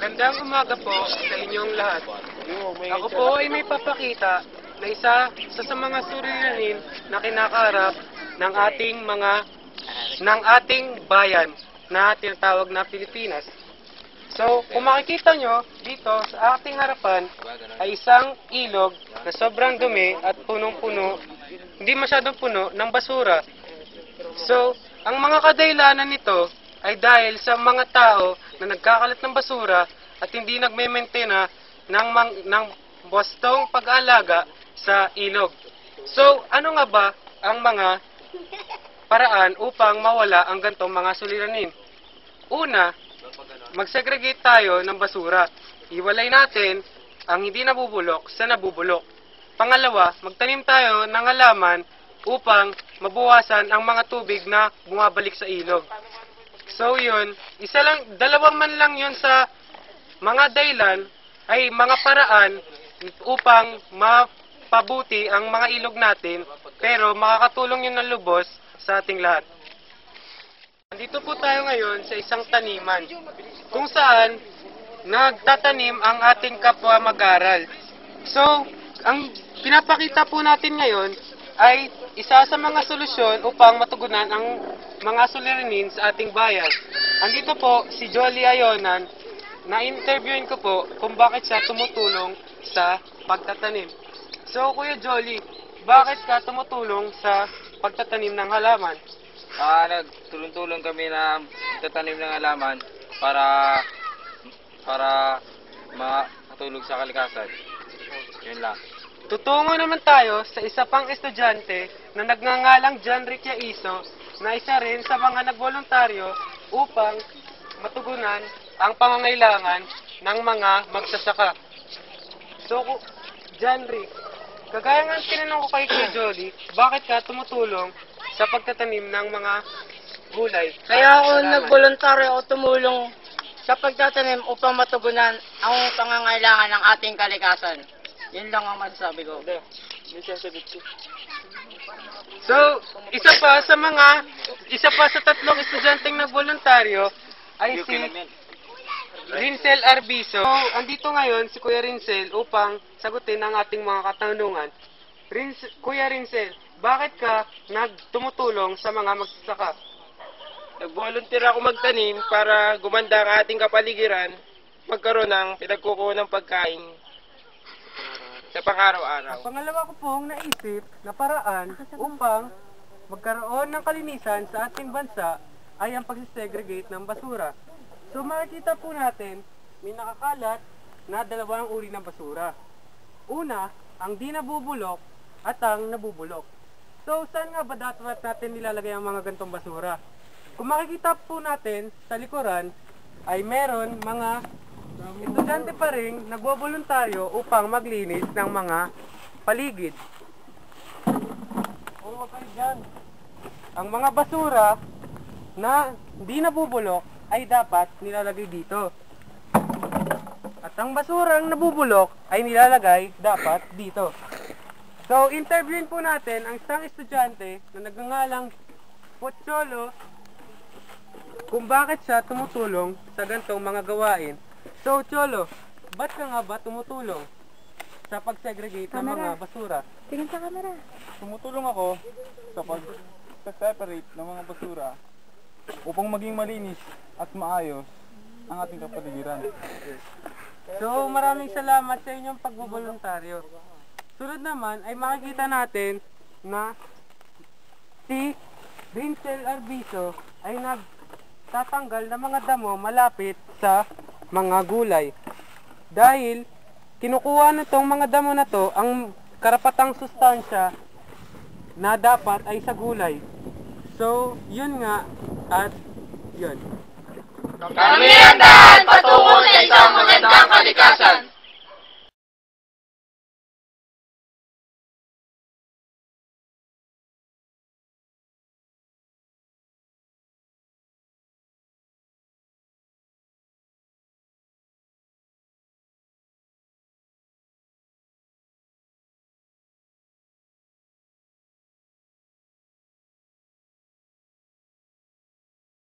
Magandang umaga po sa inyong lahat. Ako po ay may papakita na isa sa mga suliranin na kinakaharap ng ating bayan na tinatawag na Pilipinas. So, kung makikita nyo, dito sa ating harapan ay isang ilog na sobrang dumi at punong-puno, hindi masyadong puno, ng basura. So, ang mga kadahilanan nito ay dahil sa mga tao na nagkakalat ng basura at hindi nagme-maintaina ng bostong pag-aalaga sa ilog. So, ano nga ba ang mga paraan upang mawala ang gantong mga suliranin? Una, mag-segregate tayo ng basura. Iwalay natin ang hindi nabubulok sa nabubulok. Pangalawa, magtanim tayo ng halaman upang mabawasan ang mga tubig na bumabalik sa ilog. So yun, dalawang man lang yun sa mga dahilan ay mga paraan upang mapabuti ang mga ilog natin, pero makakatulong yun ng lubos sa ating lahat. Nandito po tayo ngayon sa isang taniman kung saan nagtatanim ang ating kapwa mag-aral. So, ang pinapakita po natin ngayon ay isa sa mga solusyon upang matugunan ang mga suliranin sa ating bayan. Andito po si Jolly Ayonan, na-interviewin ko po kung bakit siya tumutulong sa pagtatanim. So, Kuya Jolly, bakit ka tumutulong sa pagtatanim ng halaman? Nagtulong-tulong kami na tatanim ng halaman para makatulong sa kalikasan. Yun lang. Tutungo naman tayo sa isa pang estudyante na nagngangalang John Rick Yaiso, na isa rin sa mga nagboluntaryo upang matugunan ang pangangailangan ng mga magsasaka. So, John Rick, kagaya nga tinanong ko kay Kuya Jolly, bakit ka tumutulong sa pagtatanim ng mga gulay? Kaya ako nagboluntaryo o tumulong sa pagtatanim upang matugunan ang pangangailangan ng ating kalikasan. Yun lang ang masasabi ko. So, isa pa sa tatlong estudyanteng nagboluntaryo ay si Rinsel Arbizo. So, andito ngayon si Kuya Rinsel upang sagutin ang ating mga katanungan. Kuya Rinsel, bakit ka tumutulong sa mga magsasaka? Nag-volunteer ako magtanim para gumanda ang ating kapaligiran, magkaroon ng pinagkukuha ng pagkain sa pang-araw-araw. Ang pangalawa ko pong naisip na paraan upang magkaroon ng kalinisan sa ating bansa ay ang pagsisegregate ng basura. So makikita po natin, may nakakalat na dalawang uri ng basura. Una, ang di nabubulok at ang nabubulok. So saan nga ba dapat natin nilalagay ang mga gantong basura? Kung makikita po natin sa likuran ay meron mga estudyante pa rin nagboboluntaryo upang maglinis ng mga paligid. Ang mga basura na hindi nabubulok ay dapat nilalagay dito. At ang basurang nabubulok ay nilalagay dapat dito. So, interviewin po natin ang isang estudyante na nagngangalang Pocholo kung bakit siya tumutulong sa gantong mga gawain. So, Cholo, ba't ka nga ba tumutulong sa pag-segregate ng mga basura? Tingin sa camera. Tumutulong ako sa pag-separate ng mga basura upang maging malinis at maayos ang ating kapaligiran. So, maraming salamat sa inyong pagboboluntaryo. Sunod naman ay makikita natin na si Rinsel Arbizo ay nagtatanggal ng mga damo malapit sa mga gulay. Dahil kinukuha nitong mga damo na to ang karapatang sustansya na dapat ay sa gulay. So, yun nga at yun. Kami ang daan patungo sa isang magandang kalikasan.